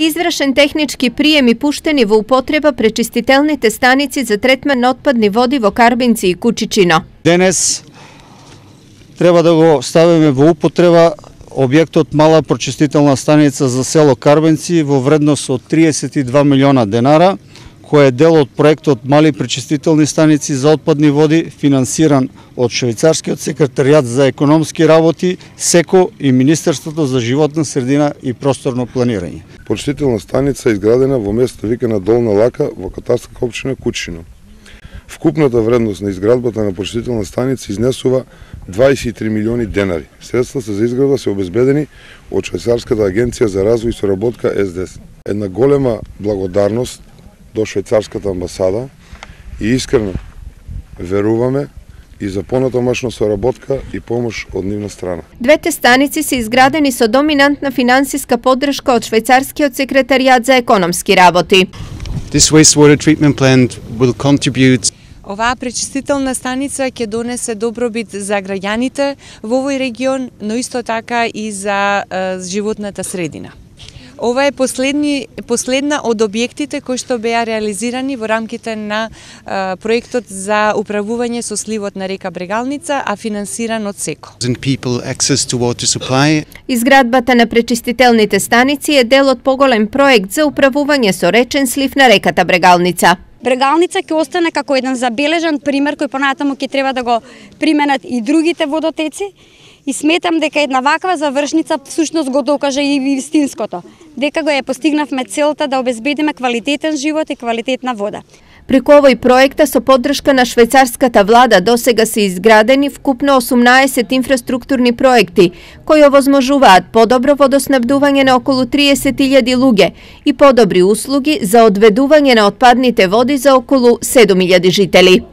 Извршен технички прием и пуштени во употреба пречистителните станици за третман на отпадни води во Карбинци и Кучичино. Денес треба да го ставиме во употреба објектот мала прочистителна станица за село Карбинци во вредност од 32 милиона денара, кој е дел од проектот Мали пречистителни станици за отпадни води, финансиран од Швајцарскиот секретаријат за економски работи, СЕКО и Министерството за животна средина и просторно планирање. Пречистителна станица е изградена во место викана Долна Лака во катарската општина Кучино. Вкупната вредност на изградбата на пречистителна станица изнесува 23 милиони денари. Средствата за изградба се обезбедени од Швајцарската агенција за развој и соработка СДС. Една голема благодарност до швајцарската амбасада и искрено веруваме и за понатамошна соработка и помош од нивна страна. Двете станици се изградени со доминантна финансиска поддршка од Швајцарскиот секретаријат за економски работи. This wastewater treatment plant will contribute. Оваа пречистителна станица ќе донесе добробит за граѓаните во овој регион, но исто така и за животната средина. Ова е последна од објектите кои што беа реализирани во рамките на проектот за управување со сливот на река Брегалница, а финансиран од СЕКО. Изградбата на пречистителните станици е дел од поголем проект за управување со речен слив на реката Брегалница. Брегалница ќе остане како еден забележан пример кој понатаму ќе треба да го применат и другите водотеци. И сметам дека една ваква завршница всушност го докаже и вистинското, дека го ја постигнавме целта да обезбедиме квалитетен живот и квалитетна вода. Преку овој проекта со поддршка на швајцарската влада досега се изградени вкупно 18 инфраструктурни проекти кои овозможуваат подобро водоснабдување на околу 30.000 луѓе и подобри услуги за одведување на отпадните води за околу 7.000 жители.